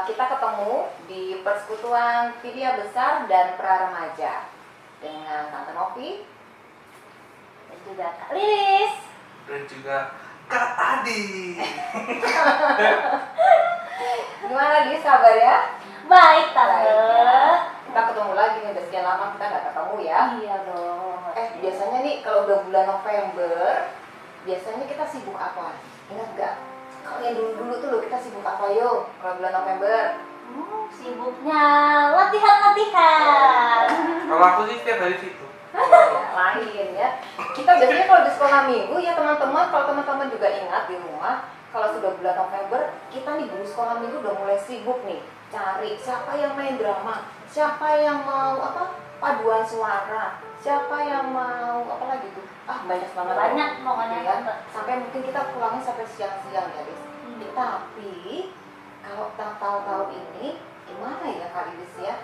kita ketemu di Persekutuan Vidya Besar dan Pra Remaja dengan Tante Novi dan juga Kak Lilis dan juga Kak Adi. Gimana Lilis kabarnya? Baik, Tante. Kita ketemu lagi nih, udah sekian lama kita nggak ketemu ya. Iya dong. Biasanya nih kalau udah bulan November, biasanya kita sibuk apa? Ingat nggak? Kalau yang dulu-dulu tuh loh, kita sibuk apa yo kalau bulan November? Sibuknya latihan. Kalau aku sih setiap hari situ. Lain ya. Kita biasanya kalau di sekolah minggu ya teman-teman, kalau teman-teman juga ingat di rumah, kalau sudah bulan November, kita nih guru sekolah minggu udah mulai sibuk nih cari siapa yang main drama, siapa yang mau paduan suara, siapa yang mau apa lagi tuh, banyak banget Banyak pokoknya ya. Tante. Sampai mungkin kita pulangnya sampai siang-siang ya Lilis. Tapi kalau tahun ini gimana ya Kak Lilis ya?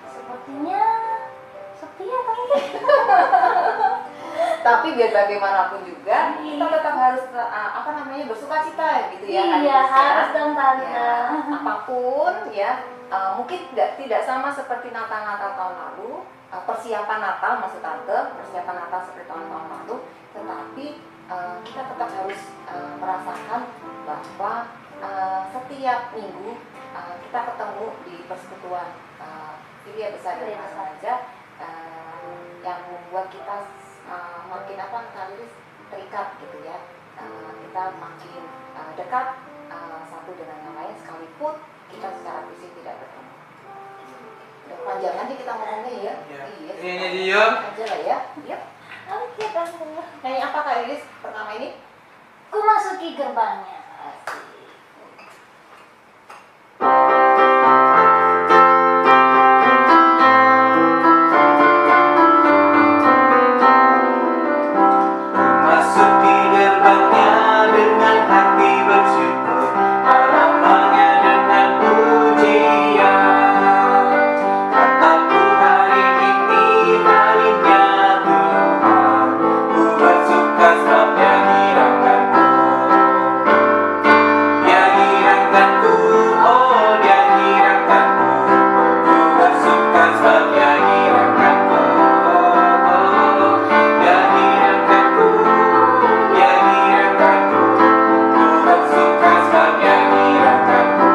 Sepertinya sepi ya Tante. Tapi biar bagaimanapun juga kita tetap harus bersukacita gitu ya. Iya, harus dong Tante. Ya, apapun ya, mungkin tidak sama seperti Natal tahun lalu, persiapan Natal maksud Tante, persiapan Natal seperti tahun-tahun lalu, tetapi kita tetap harus merasakan bahwa setiap minggu kita ketemu di Persekutuan Vidya Besar dan Pra Remaja yang membuat kita makin terikat gitu ya, kita makin dekat satu dengan yang lain sekalipun kita secara fisik tidak bertemu. Udah panjang aja kita ngomongnya ya. Iya. Ini dia. Aja lah ya. Yuk. Oke Tante. Nyanyi apa Kak Lilis pertama ini? Ku masuki gerbangnya. Masuki gerbangnya dengan hati bersyukur, halamannya dengan pujian. Kataku hari ini harinya Tuhan, ku bersuka sebab Dia hiraukanku. Dia hiraukanku, oh Dia hiraukanku, ku bersuka sebab Dia hiraukanku. Dia hiraukanku, Dia hiraukanku, ku bersuka sebab Dia hiraukanku.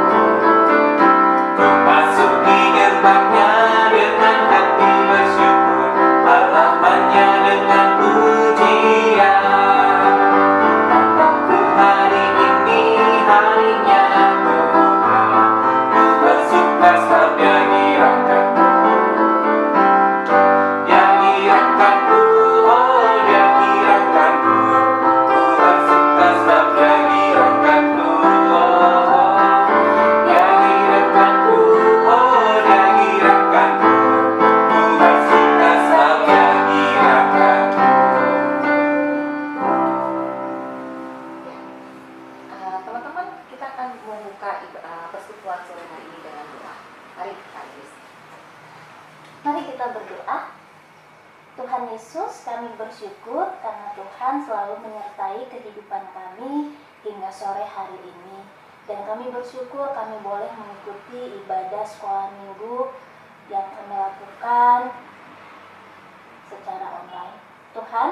Ku masuki gerbangnya dengan hati bersyukur, halamannya dengan pujian. Kataku hari ini harinya Tuhan, ku bersuka sebab Dia hiraukanku. Dia hiraukanku, oh Dia hiraukanku, ku bersuka sebab Dia hiraukanku. Dia hiraukanku, oh Dia hiraukanku, ku bersuka sebab Dia hiraukanku. Teman-teman, kita akan membuka persekutuan sore hari ini dengan doa. Mari Kak Lilis. Mari kita berdoa. Tuhan Yesus, kami bersyukur karena Tuhan selalu menyertai kehidupan kami hingga sore hari ini. Dan kami bersyukur kami boleh mengikuti ibadah sekolah minggu yang kami lakukan secara online. Tuhan,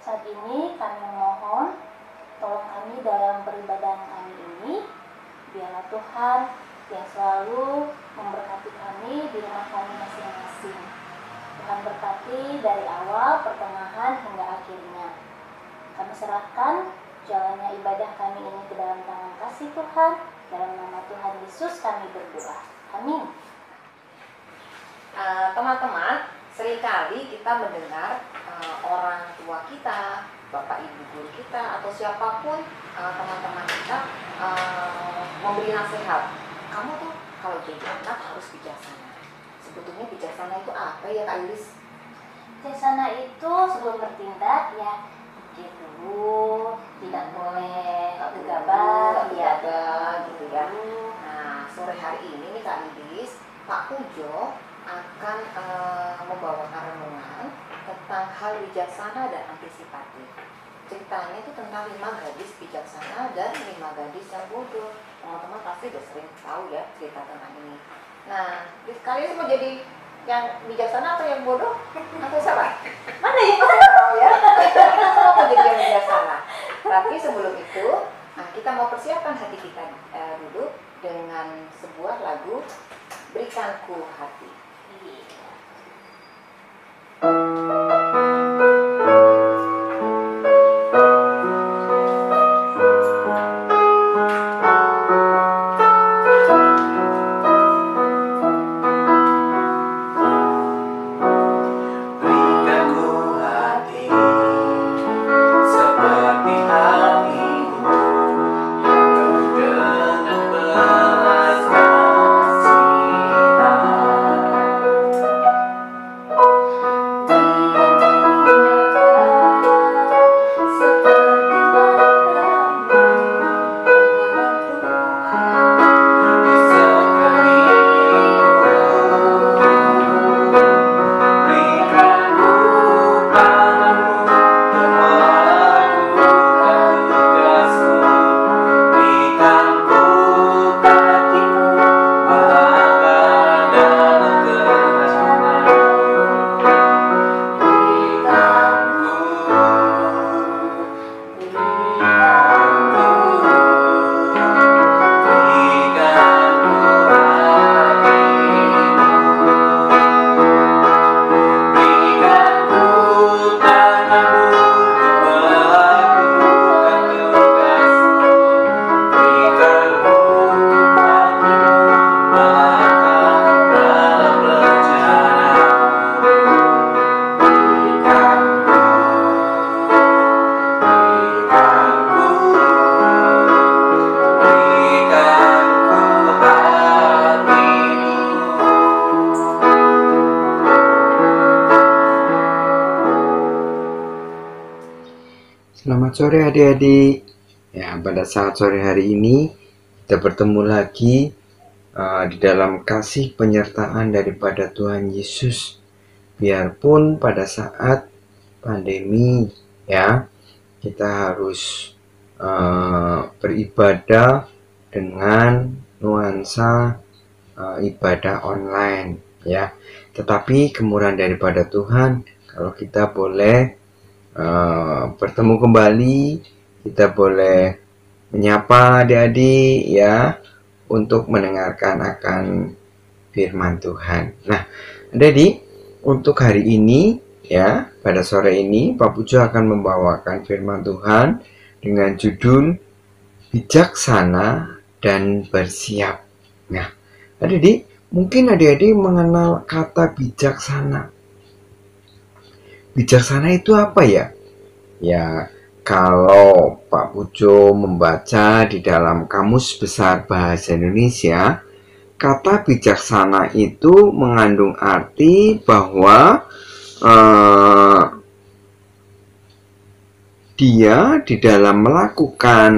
saat ini kami mohon tolong kami dalam peribadahan kami ini. Biarlah Tuhan yang selalu memberkati kami di rumah kami masing-masing. Tuhan berkati dari awal, pertengahan hingga akhirnya. Kami serahkan jalannya ibadah kami ini ke dalam tangan kasih Tuhan. Dalam nama Tuhan Yesus kami berdoa. Amin. Teman-teman, seringkali kita mendengar orang tua kita, bapak ibu guru kita, atau siapapun teman-teman kita memberi nasihat. Kamu tuh kalau jadi anak harus bijaksana. Sebetulnya bijaksana itu apa ya Kak Lilis? Bijaksana itu sebelum bertindak ya pikir dulu, tidak boleh gegabah, gitu ya. Nah, sore hari ini nih Kak Lilis, Pak Pujo akan membawakan renungan tentang hal bijaksana dan antisipatif. ceritanya itu tentang 5 gadis bijaksana dan 5 gadis yang bodoh. Teman-teman pasti udah sering tahu ya cerita tentang ini. Nah, kalian mau jadi yang bijaksana atau yang bodoh? Atau siapa? Mana ya? Tahu ya? Mau jadi yang bijaksana. Tapi sebelum itu, kita mau persiapkan hati kita dulu dengan sebuah lagu Berikanku Hati. Berikanku hati seperti hatimu yang dengan belas kasihan. Selamat sore adik-adik. Ya, pada saat sore hari ini kita bertemu lagi di dalam kasih penyertaan daripada Tuhan Yesus. Biarpun pada saat pandemi ya, kita harus beribadah dengan nuansa ibadah online ya. Tetapi kemurahan daripada Tuhan kalau kita boleh bertemu kembali, kita boleh menyapa adik-adik ya untuk mendengarkan akan firman Tuhan. Nah, adik-adik, untuk hari ini ya, pada sore ini Pak Pujo akan membawakan firman Tuhan dengan judul Bijaksana dan Bersiap. Nah, adik-adik, mungkin adik-adik mengenal kata bijaksana. Bijaksana itu apa ya? Ya, kalau Pak Pujo membaca di dalam Kamus Besar Bahasa Indonesia, kata bijaksana itu mengandung arti bahwa dia di dalam melakukan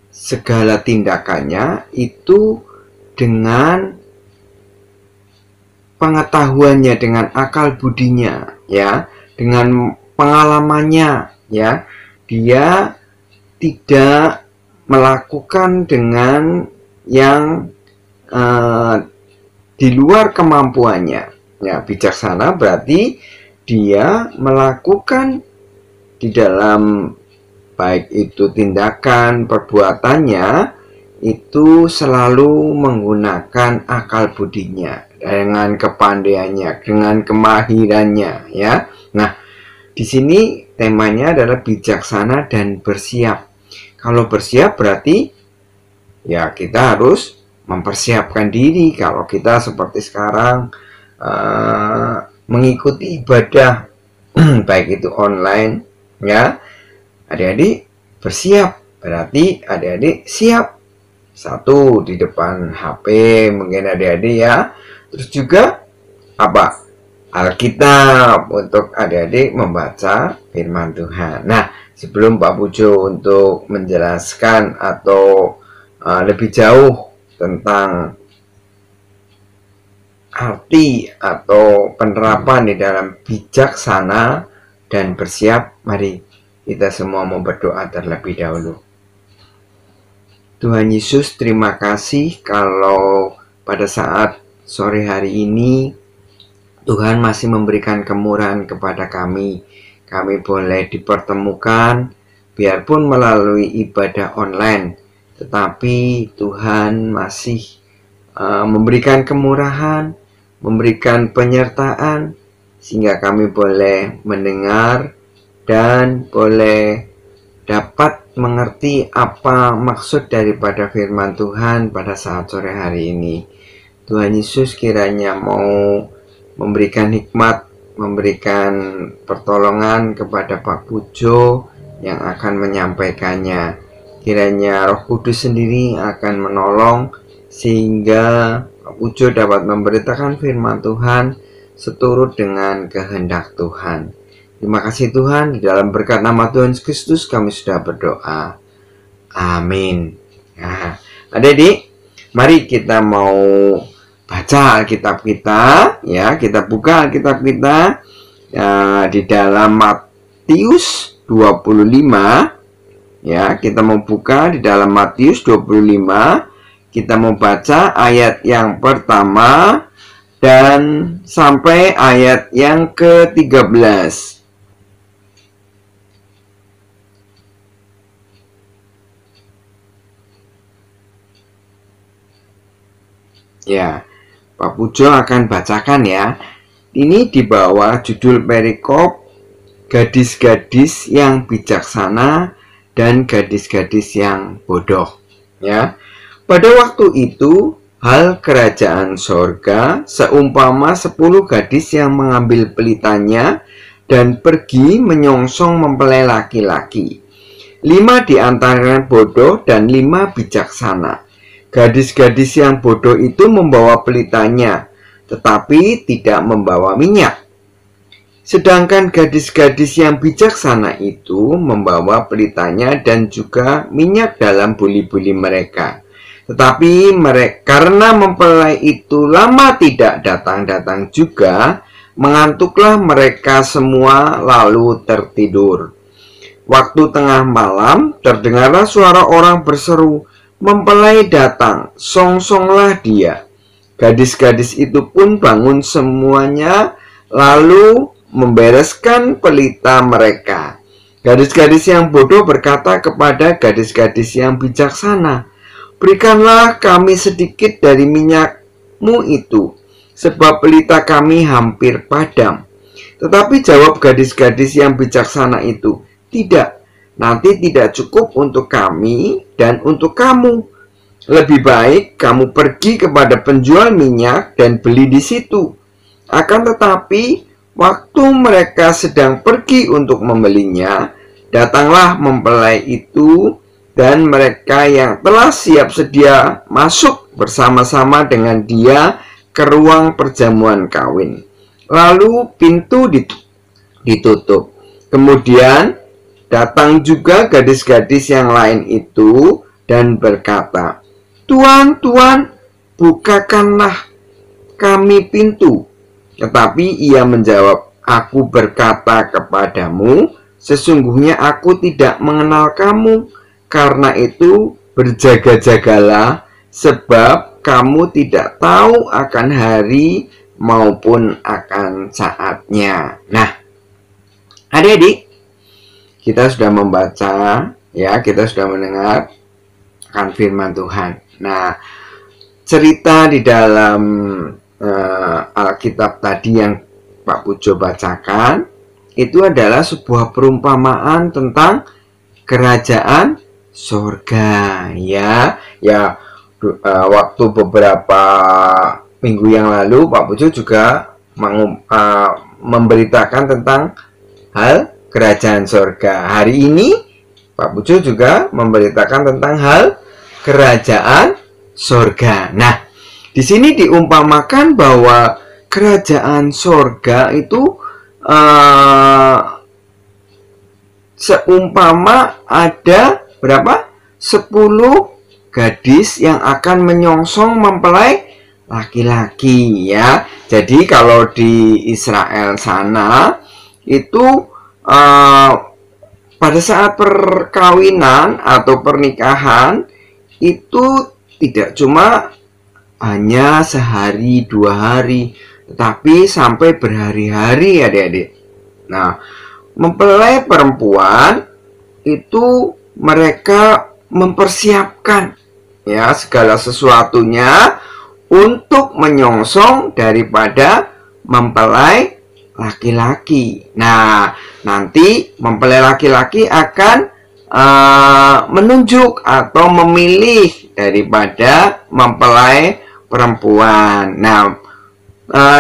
segala tindakannya itu dengan pengetahuannya, dengan akal budinya ya, dengan pengalamannya ya, dia tidak melakukan dengan yang di luar kemampuannya ya. Bijaksana berarti dia melakukan di dalam baik itu tindakan perbuatannya itu selalu menggunakan akal budinya, dengan kepandaiannya, dengan kemahirannya ya. Nah, di sini temanya adalah bijaksana dan bersiap. Kalau bersiap berarti ya kita harus mempersiapkan diri. Kalau kita seperti sekarang mengikuti ibadah baik itu online ya, adik-adik bersiap berarti adik-adik siap. Satu, di depan HP mungkin adik-adik ya. Terus juga apa? Alkitab untuk adik-adik membaca firman Tuhan. Nah, sebelum Pak Pujo untuk menjelaskan atau lebih jauh tentang arti atau penerapan di dalam bijaksana dan bersiap, mari kita semua mau berdoa terlebih dahulu. Tuhan Yesus, terima kasih kalau pada saat sore hari ini Tuhan masih memberikan kemurahan kepada kami. Kami boleh dipertemukan biarpun melalui ibadah online, tetapi Tuhan masih memberikan kemurahan, memberikan penyertaan, sehingga kami boleh mendengar dan boleh dapat mengerti apa maksud daripada firman Tuhan pada saat sore hari ini. Tuhan Yesus kiranya mau memberikan hikmat, memberikan pertolongan kepada Pak Pujo yang akan menyampaikannya. Kiranya Roh Kudus sendiri akan menolong sehingga Pak Pujo dapat memberitakan firman Tuhan seturut dengan kehendak Tuhan. Terima kasih Tuhan, di dalam berkat nama Tuhan Yesus Kristus kami sudah berdoa. Amin. Nah, adik-adik, mari kita mau baca Alkitab kita, ya. Kita buka Alkitab kita di dalam Matius 25. Ya, kita mau buka di dalam Matius 25. Kita mau baca ayat yang pertama dan sampai ayat yang ke-13. Ya, Pak Pujo akan bacakan ya. Ini di bawah judul perikop gadis-gadis yang bijaksana dan gadis-gadis yang bodoh. Ya, pada waktu itu hal kerajaan sorga seumpama 10 gadis yang mengambil pelitanya dan pergi menyongsong mempelai laki-laki. 5 di antaranya bodoh dan 5 bijaksana. Gadis-gadis yang bodoh itu membawa pelitanya, tetapi tidak membawa minyak. Sedangkan gadis-gadis yang bijaksana itu membawa pelitanya dan juga minyak dalam buli-buli mereka. Tetapi karena mempelai itu lama tidak datang-datang juga, mengantuklah mereka semua lalu tertidur. Waktu tengah malam terdengarlah suara orang berseru, "Mempelai datang, songsonglah dia." Gadis-gadis itu pun bangun semuanya, lalu membereskan pelita mereka. Gadis-gadis yang bodoh berkata kepada gadis-gadis yang bijaksana, "Berikanlah kami sedikit dari minyakmu itu, sebab pelita kami hampir padam." Tetapi jawab gadis-gadis yang bijaksana itu, "Tidak. Nanti tidak cukup untuk kami dan untuk kamu. Lebih baik kamu pergi kepada penjual minyak dan beli di situ." Akan tetapi, waktu mereka sedang pergi untuk membelinya, datanglah mempelai itu, dan mereka yang telah siap sedia masuk bersama-sama dengan dia ke ruang perjamuan kawin. Lalu pintu ditutup. Kemudian datang juga gadis-gadis yang lain itu dan berkata, "Tuan, Tuan, bukakanlah kami pintu." Tetapi ia menjawab, "Aku berkata kepadamu, sesungguhnya aku tidak mengenal kamu. Karena itu berjaga-jagalah, sebab kamu tidak tahu akan hari maupun akan saatnya." Nah, adik-adik, kita sudah membaca, ya, kita sudah mendengar akan firman Tuhan. Nah, cerita di dalam Alkitab tadi yang Pak Pujo bacakan itu adalah sebuah perumpamaan tentang kerajaan surga, ya. Waktu beberapa minggu yang lalu Pak Pujo juga memberitakan tentang hal kerajaan surga. Hari ini Pak Pujo juga memberitakan tentang hal kerajaan surga. Nah, di sini diumpamakan bahwa kerajaan surga itu seumpama ada berapa? 10 gadis yang akan menyongsong mempelai laki-laki, ya. Jadi kalau di Israel sana itu pada saat perkawinan atau pernikahan itu tidak cuma hanya sehari 2 hari, tetapi sampai berhari-hari adik-adik. Nah, mempelai perempuan itu mereka mempersiapkan ya segala sesuatunya untuk menyongsong daripada mempelai laki-laki. Nah, nanti mempelai laki-laki akan menunjuk atau memilih daripada mempelai perempuan. Nah,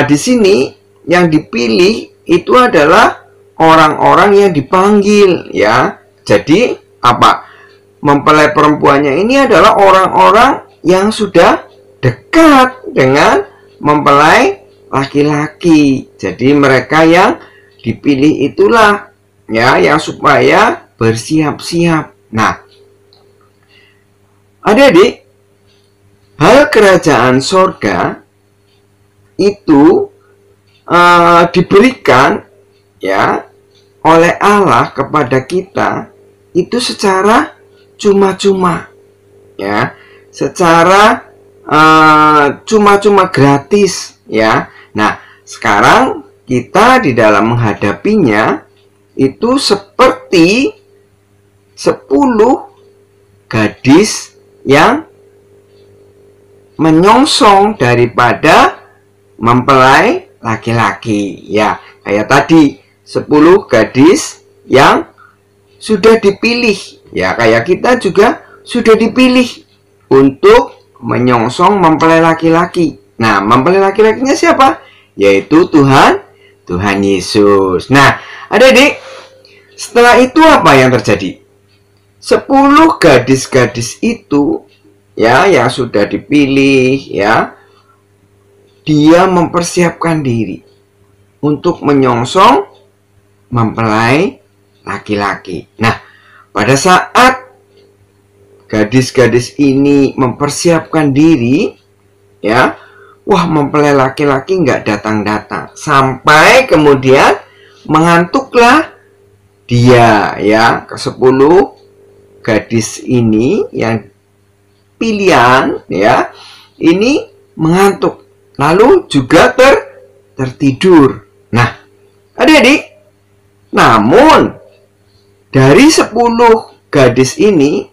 di sini yang dipilih itu adalah orang-orang yang dipanggil ya. Jadi apa? Mempelai perempuannya ini adalah orang-orang yang sudah dekat dengan mempelai laki-laki. Jadi mereka yang dipilih itulah ya yang supaya bersiap-siap. Nah, adik-adik, hal kerajaan sorga itu diberikan ya oleh Allah kepada kita itu secara cuma-cuma ya, secara cuma-cuma gratis ya. Nah, sekarang kita di dalam menghadapinya itu seperti 10 gadis yang menyongsong daripada mempelai laki-laki ya. Kayak tadi 10 gadis yang sudah dipilih ya, kayak kita juga sudah dipilih untuk menyongsong mempelai laki-laki. Nah, mempelai laki-lakinya siapa? Yaitu Tuhan Yesus. Nah, adik-adik, setelah itu apa yang terjadi? 10 gadis-gadis itu ya yang sudah dipilih ya, dia mempersiapkan diri untuk menyongsong mempelai laki-laki. Nah, pada saat gadis-gadis ini mempersiapkan diri ya, wah, mempelai laki-laki nggak datang-datang sampai kemudian mengantuklah dia ya. Ke-10 gadis ini yang pilihan ya, ini mengantuk lalu juga tertidur. Nah, adik-adik, namun dari 10 gadis ini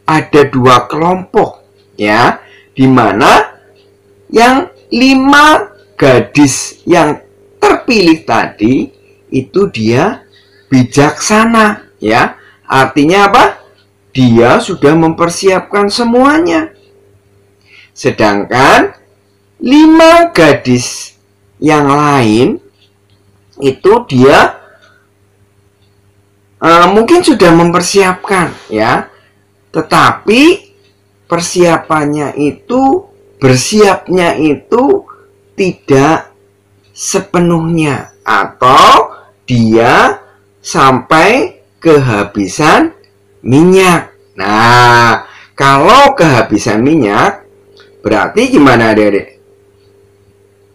ada 2 kelompok ya, dimana yang 5 gadis yang terpilih tadi itu dia bijaksana ya. Artinya apa? Dia sudah mempersiapkan semuanya. Sedangkan 5 gadis yang lain itu dia mungkin sudah mempersiapkan ya, tetapi persiapannya itu, bersiapnya itu tidak sepenuhnya, atau dia sampai kehabisan minyak. Nah, kalau kehabisan minyak berarti gimana adik-adik?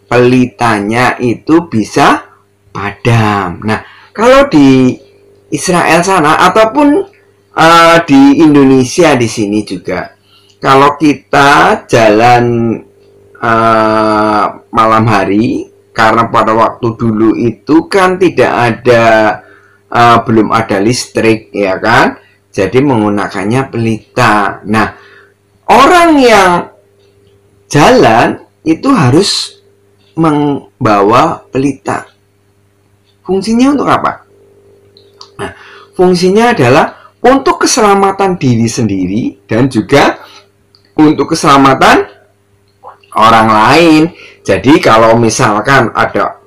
Pelitanya itu bisa padam. Nah, kalau di Israel sana ataupun di Indonesia di sini juga, kalau kita jalan malam hari, karena pada waktu dulu itu kan tidak ada belum ada listrik ya kan, jadi menggunakannya pelita. Nah, orang yang jalan itu harus membawa pelita. Fungsinya untuk apa? Nah, fungsinya adalah untuk keselamatan diri sendiri dan juga untuk keselamatan orang lain. Jadi kalau misalkan ada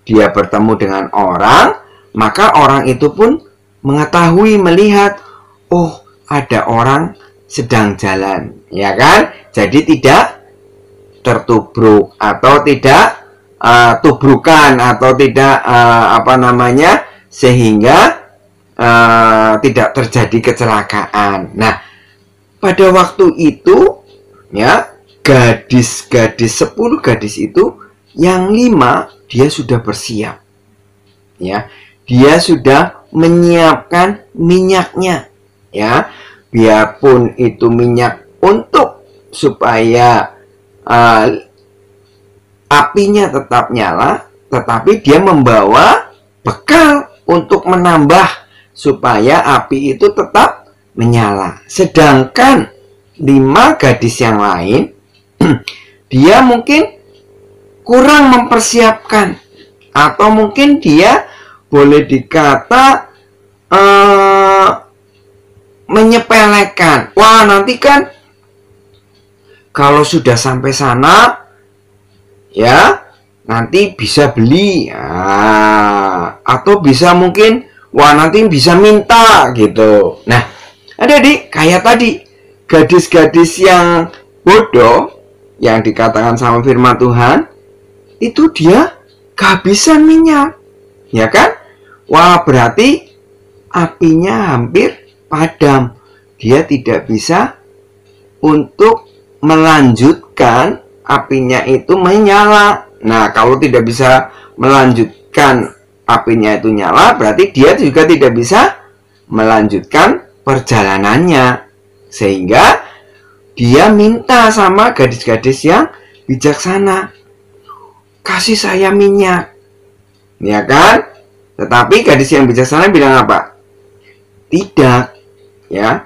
dia bertemu dengan orang, maka orang itu pun mengetahui, melihat, oh, ada orang sedang jalan, ya kan? Jadi tidak tertubruk atau tidak tubrukan atau tidak sehingga tidak terjadi kecelakaan. Nah, pada waktu itu ya, gadis-gadis 10 gadis itu yang 5 dia sudah bersiap ya, dia sudah menyiapkan minyaknya, ya. Biarpun itu minyak untuk supaya apinya tetap nyala, tetapi dia membawa bekal untuk menambah supaya api itu tetap menyala. Sedangkan 5 gadis yang lain dia mungkin kurang mempersiapkan, atau mungkin dia boleh dikata menyepelekan. Wah, nanti kan kalau sudah sampai sana, ya nanti bisa beli, atau bisa mungkin wah nanti bisa minta gitu. Nah, adik-adik, kayak tadi gadis-gadis yang bodoh yang dikatakan sama firman Tuhan, itu dia kehabisan minyak, ya kan? Wah, berarti apinya hampir padam. Dia tidak bisa untuk melanjutkan apinya itu menyala. Nah, kalau tidak bisa melanjutkan apinya itu nyala, berarti dia juga tidak bisa melanjutkan perjalanannya. Sehingga dia minta sama gadis-gadis yang bijaksana, kasih saya minyak, ya kan? Tetapi gadis yang bijaksana bilang apa? Tidak, ya.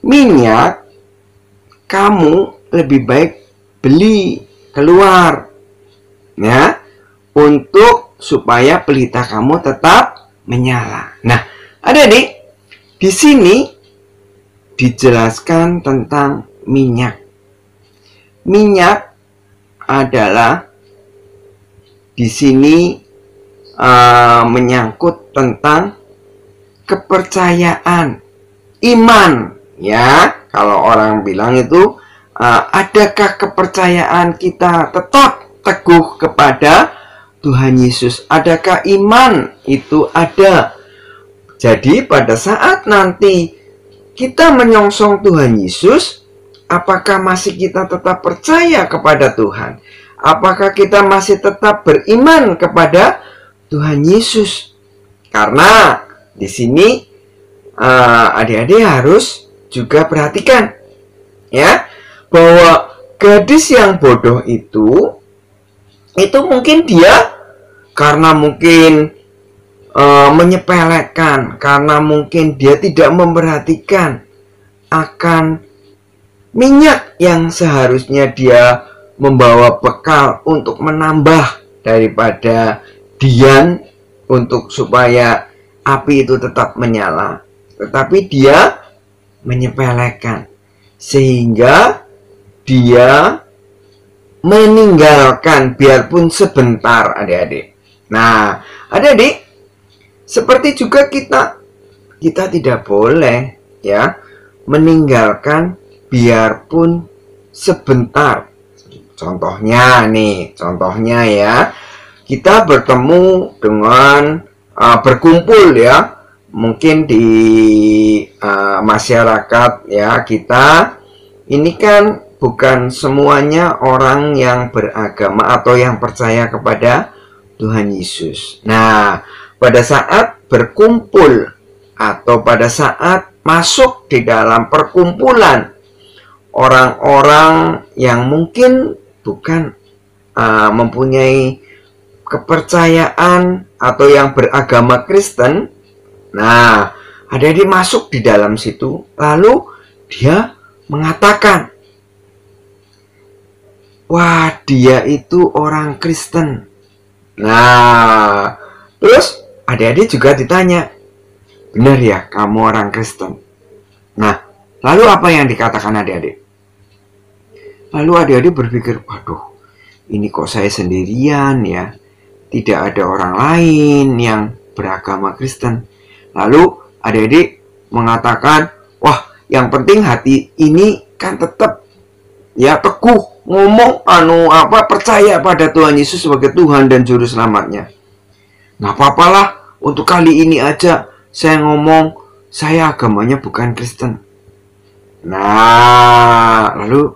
Minyak kamu lebih baik beli keluar, ya, untuk supaya pelita kamu tetap menyala. Nah, adik-adik, di sini dijelaskan tentang minyak. Minyak adalah di sini menyangkut tentang kepercayaan, iman, ya. Kalau orang bilang itu adakah kepercayaan kita tetap teguh kepada Tuhan Yesus? Adakah iman itu ada? Jadi pada saat nanti kita menyongsong Tuhan Yesus, apakah masih kita tetap percaya kepada Tuhan? Apakah kita masih tetap beriman kepada Tuhan Yesus? Karena di sini adik-adik harus juga perhatikan, ya, bahwa gadis yang bodoh itu mungkin dia karena mungkin menyepelekan, karena mungkin dia tidak memperhatikan akan minyak yang seharusnya dia membawa bekal untuk menambah daripada dian untuk supaya api itu tetap menyala, tetapi dia menyepelekan sehingga dia meninggalkan biarpun sebentar, adik-adik. Nah, adik-adik, seperti juga kita tidak boleh, ya, meninggalkan biarpun sebentar. Contohnya ya, kita bertemu dengan berkumpul, ya, mungkin di masyarakat, ya, kita ini kan bukan semuanya orang yang beragama atau yang percaya kepada Tuhan Yesus. Nah, pada saat berkumpul atau pada saat masuk di dalam perkumpulan orang-orang yang mungkin bukan mempunyai kepercayaan atau yang beragama Kristen, nah, adik-adik masuk di dalam situ, lalu dia mengatakan, wah, dia itu orang Kristen. Nah, terus adik-adik juga ditanya, benar ya kamu orang Kristen? Nah, lalu apa yang dikatakan adik-adik? Lalu adik-adik berpikir, waduh, ini kok saya sendirian, ya, tidak ada orang lain yang beragama Kristen. Lalu adik-adik mengatakan, wah, yang penting hati ini kan tetap, ya, teguh ngomong percaya pada Tuhan Yesus sebagai Tuhan dan Juru Selamatnya. Nggak apa-apalah, untuk kali ini aja saya ngomong saya agamanya bukan Kristen. Nah, lalu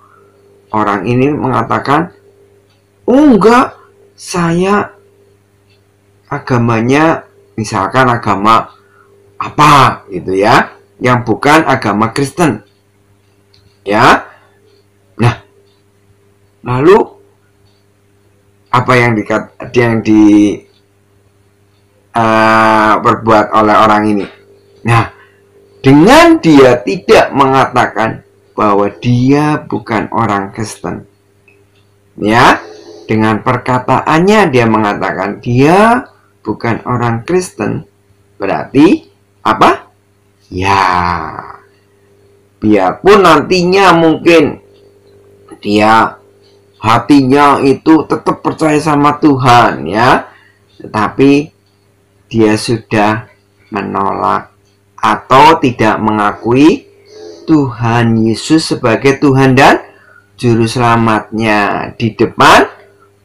orang ini mengatakan, oh enggak, saya agamanya misalkan agama apa gitu ya, yang bukan agama Kristen. Ya. Nah, lalu apa yang perbuat oleh orang ini? Nah, dengan dia tidak mengatakan bahwa dia bukan orang Kristen, ya, dengan perkataannya dia mengatakan dia bukan orang Kristen, berarti apa? Ya, biarpun nantinya mungkin dia hatinya itu tetap percaya sama Tuhan, ya, tetapi dia sudah menolak atau tidak mengakui Tuhan Yesus sebagai Tuhan dan Juru Selamatnya di depan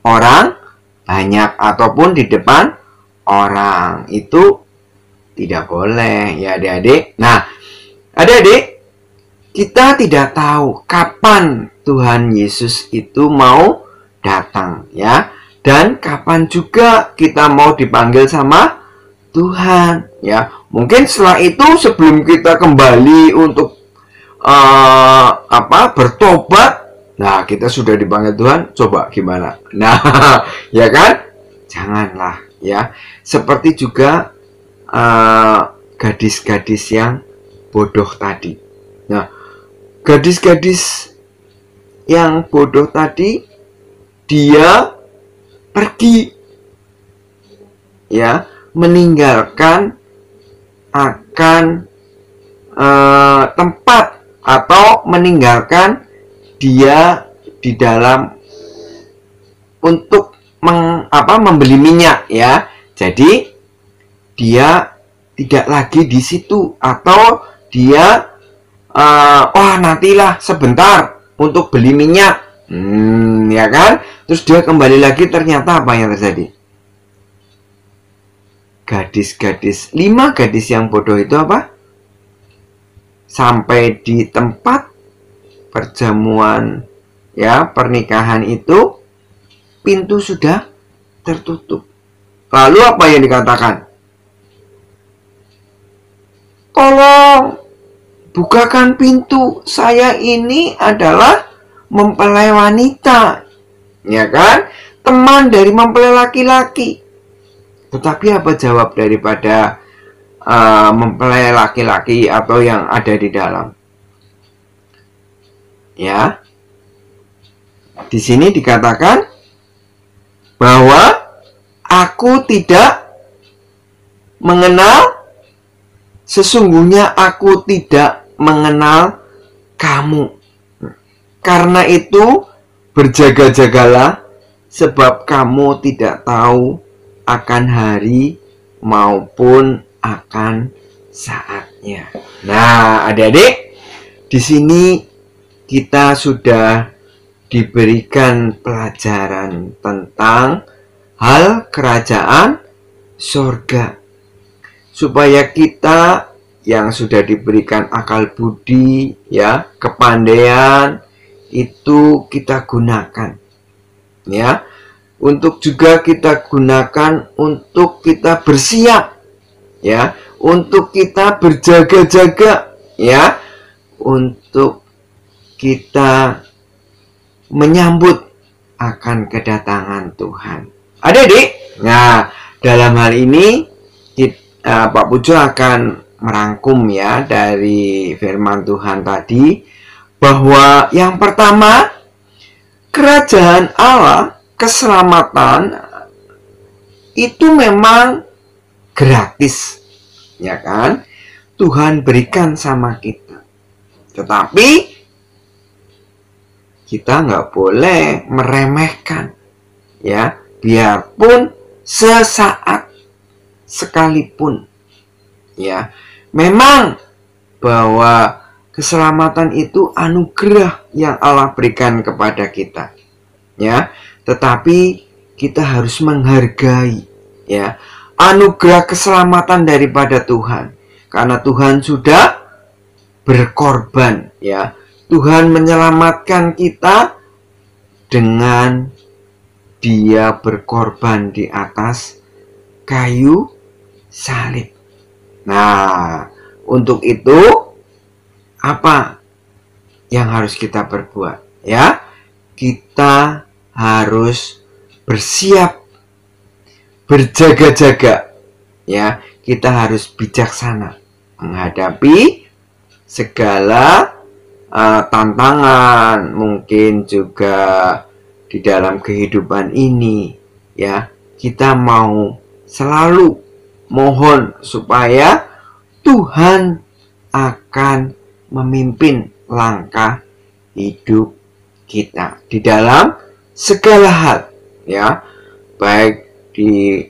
orang banyak ataupun di depan orang. Itu tidak boleh, ya adik-adik. Nah, adik-adik, kita tidak tahu kapan Tuhan Yesus itu mau datang, ya, dan kapan juga kita mau dipanggil sama Tuhan, ya. Mungkin setelah itu sebelum kita kembali untuk bertobat, nah kita sudah dipanggil Tuhan, coba gimana? Nah, ya kan? Janganlah, ya. Seperti juga gadis-gadis yang bodoh tadi. Nah, gadis-gadis yang bodoh tadi, dia pergi, ya, meninggalkan akan tempat atau meninggalkan dia di dalam untuk membeli minyak, ya. Jadi dia tidak lagi di situ, atau dia nantilah sebentar untuk beli minyak, ya kan? Terus dia kembali lagi, ternyata apa yang terjadi? Lima gadis yang bodoh itu apa? Sampai di tempat perjamuan, ya, pernikahan itu, pintu sudah tertutup. Lalu apa yang dikatakan? Tolong bukakan pintu, saya ini adalah mempelai wanita, ya kan? Teman dari mempelai laki-laki. Tetapi apa jawab daripada mempelai laki-laki atau yang ada di dalam? Ya, di sini dikatakan bahwa aku tidak mengenal, sesungguhnya aku tidak mengenal kamu. Karena itu berjaga-jagalah, sebab kamu tidak tahu akan hari maupun akan saatnya. Nah, adik-adik, di sini kita sudah diberikan pelajaran tentang hal kerajaan surga, supaya kita yang sudah diberikan akal budi, ya, kepandaian, itu kita gunakan, ya, untuk juga kita gunakan untuk kita bersiap, ya, untuk kita berjaga-jaga, ya, untuk kita menyambut akan kedatangan Tuhan. Adik-adik, nah, dalam hal ini Pak Pujo akan merangkum, ya, dari firman Tuhan tadi, bahwa yang pertama, kerajaan Allah, keselamatan itu memang gratis, ya kan? Tuhan berikan sama kita. Tetapi kita nggak boleh meremehkan, ya, biarpun sesaat sekalipun, ya. Memang bahwa keselamatan itu anugerah yang Allah berikan kepada kita, ya. Tetapi kita harus menghargai, ya, anugerah keselamatan daripada Tuhan, karena Tuhan sudah berkorban, ya. Tuhan menyelamatkan kita dengan Dia berkorban di atas kayu salib. Nah, untuk itu apa yang harus kita perbuat? Ya, kita harus bersiap, berjaga-jaga. Ya, kita harus bijaksana menghadapi segala tantangan, mungkin juga di dalam kehidupan ini. Ya, kita mau selalu mohon supaya Tuhan akan memimpin langkah hidup kita di dalam segala hal, ya, baik di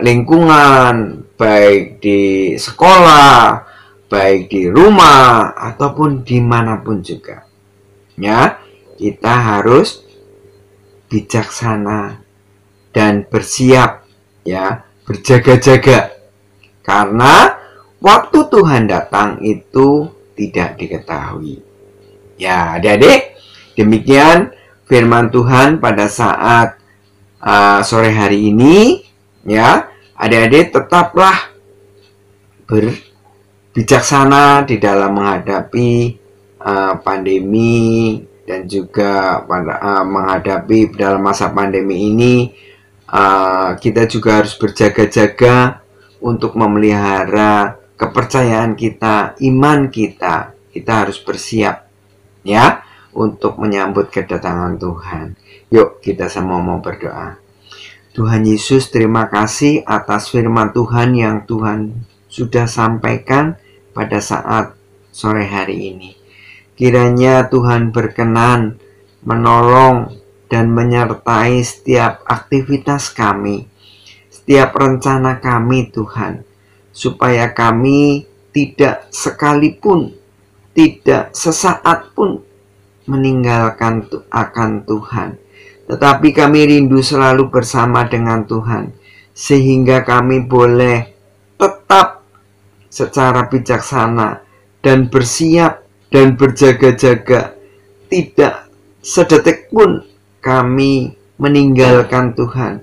lingkungan, baik di sekolah, baik di rumah, ataupun dimanapun juga. Ya, kita harus bijaksana dan bersiap, ya, berjaga-jaga. Karena waktu Tuhan datang itu tidak diketahui. Ya, adik-adik, demikian firman Tuhan pada saat sore hari ini. Ya, adik-adik tetaplah berbijaksana di dalam menghadapi pandemi dan juga menghadapi dalam masa pandemi ini. Kita juga harus berjaga-jaga untuk memelihara kepercayaan kita, iman kita. Kita harus bersiap, ya, untuk menyambut kedatangan Tuhan. Yuk, kita semua mau berdoa. Tuhan Yesus, terima kasih atas firman Tuhan yang Tuhan sudah sampaikan pada saat sore hari ini. Kiranya Tuhan berkenan menolong dan menyertai setiap aktivitas kami, setiap rencana kami, Tuhan, supaya kami tidak sekalipun, tidak sesaat pun meninggalkan akan Tuhan. Tetapi kami rindu selalu bersama dengan Tuhan, sehingga kami boleh tetap secara bijaksana dan bersiap dan berjaga-jaga. Tidak sedetik pun kami meninggalkan Tuhan.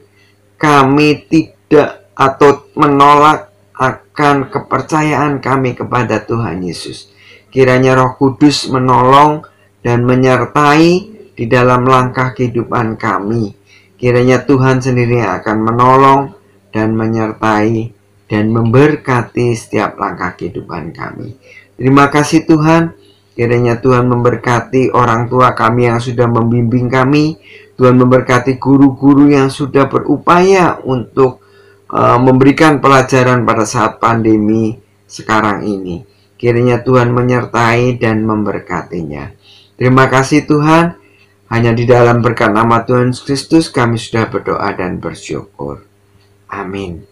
Kami tidak atau menolak akan kepercayaan kami kepada Tuhan Yesus. Kiranya Roh Kudus menolong dan menyertai di dalam langkah kehidupan kami. Kiranya Tuhan sendiri akan menolong dan menyertai dan memberkati setiap langkah kehidupan kami. Terima kasih Tuhan. Kiranya Tuhan memberkati orang tua kami yang sudah membimbing kami. Tuhan memberkati guru-guru yang sudah berupaya untuk memberikan pelajaran pada saat pandemi sekarang ini. Kiranya Tuhan menyertai dan memberkatinya. Terima kasih Tuhan. Hanya di dalam berkat nama Tuhan Yesus Kristus kami sudah berdoa dan bersyukur. Amin.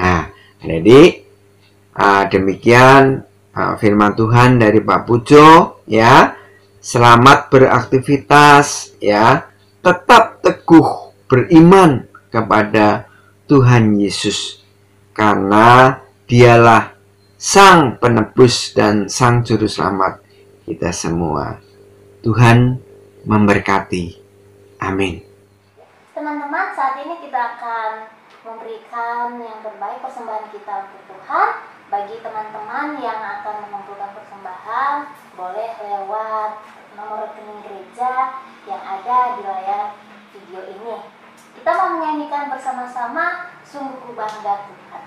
Nah, adik-adik, demikian firman Tuhan dari Pak Pujo, ya. Selamat beraktivitas, ya. Tetap teguh beriman kepada Tuhan Yesus, karena Dialah Sang Penebus dan Sang Juru Selamat kita semua. Tuhan memberkati. Amin. Teman-teman, saat ini kita akan memberikan yang terbaik persembahan kita untuk Tuhan. Bagi teman-teman yang akan mengumpulkan persembahan, boleh lewat nomor rekening gereja yang ada di layar video ini. Kita mau menyanyikan bersama-sama Sungguh Ku Bangga Tuhan.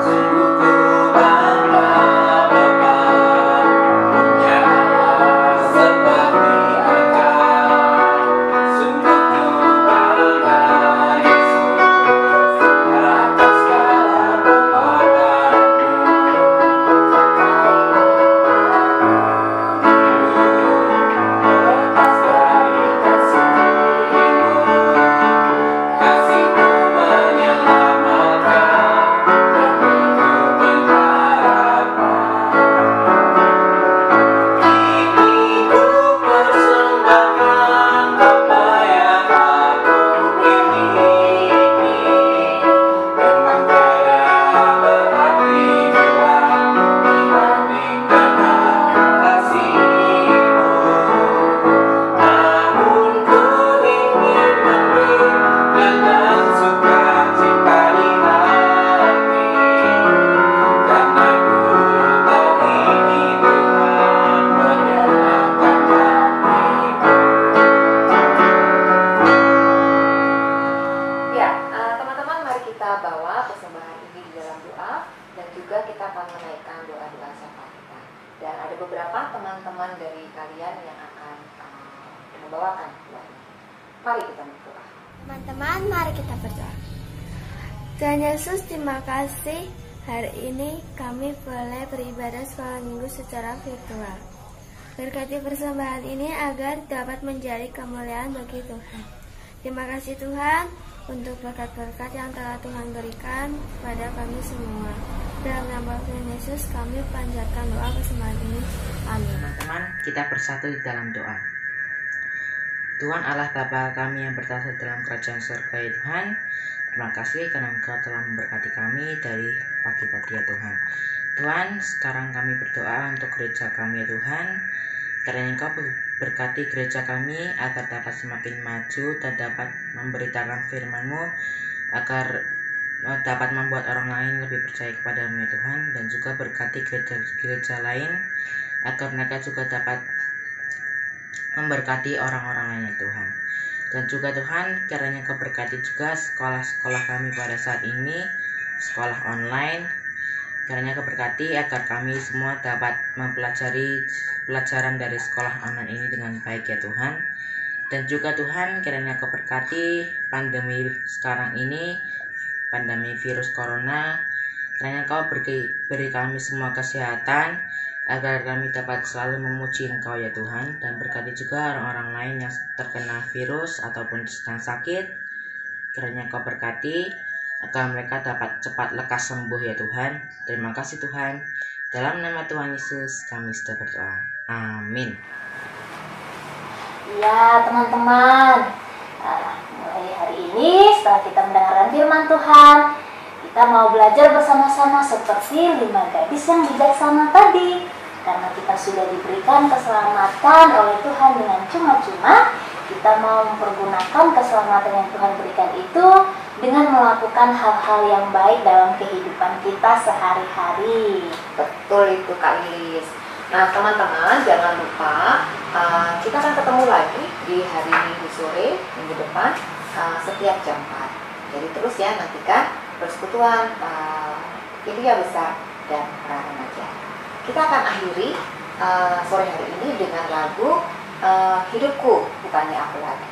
Sungguh ku bangga Yesus. membawa persembahan ini di dalam doa, dan juga kita akan menaikkan doa-doa syafaat kita. Dan ada beberapa teman-teman dari kalian yang akan membawakan doa ini. Mari kita berdoa. Teman-teman, mari kita berdoa. Tuhan Yesus, terima kasih hari ini kami boleh beribadah sekolah minggu secara virtual. Berkati persembahan ini agar dapat menjadi kemuliaan bagi Tuhan. Terima kasih Tuhan untuk berkat-berkat yang telah Tuhan berikan pada kami semua. Dalam nama Tuhan Yesus kami panjatkan doa persembahan ini. Amin. Teman-teman, kita bersatu di dalam doa. Tuhan Allah Bapa kami yang bertahta dalam kerajaan surga ya Tuhan, terima kasih karena Engkau telah memberkati kami dari pagi tadi ya Tuhan. Tuhan, sekarang kami berdoa untuk gereja kami ya Tuhan, karena Engkau berkati gereja kami agar dapat semakin maju dan dapat memberitakan firman-Mu, agar dapat membuat orang lain lebih percaya kepada-Mu ya Tuhan, dan juga berkati gereja-gereja lain agar mereka juga dapat memberkati orang-orang lain ya Tuhan. Dan juga Tuhan, kiranya Kau berkati juga sekolah-sekolah kami pada saat ini, sekolah online. Kiranya Kau berkati agar kami semua dapat mempelajari pelajaran dari sekolah online ini dengan baik ya Tuhan. Dan juga Tuhan, kiranya Kau berkati pandemi sekarang ini, pandemi virus corona. Kiranya Kau beri kami semua kesehatan, agar kami dapat selalu memuji Engkau ya Tuhan, dan berkati juga orang-orang lain yang terkena virus ataupun sedang sakit. Kiranya Kau berkati agar mereka dapat cepat lekas sembuh ya Tuhan. Terima kasih Tuhan. Dalam nama Tuhan Yesus kami sudah berdoa. Amin. Ya teman-teman, mulai hari ini setelah kita mendengarkan firman Tuhan, kita mau belajar bersama-sama seperti 5 gadis yang bijaksana tadi. Karena kita sudah diberikan keselamatan oleh Tuhan dengan cuma-cuma, kita mau mempergunakan keselamatan yang Tuhan berikan itu dengan melakukan hal-hal yang baik dalam kehidupan kita sehari-hari. Betul itu Kak Lilis. Nah teman-teman, jangan lupa kita akan ketemu lagi di hari Minggu sore, minggu depan, setiap jam 4. Jadi terus ya, nantikan persekutuan Ilya Besar dan Remaja. Kita akan akhiri sore hari ini dengan lagu Hidupku Bukannya Aku Lagi.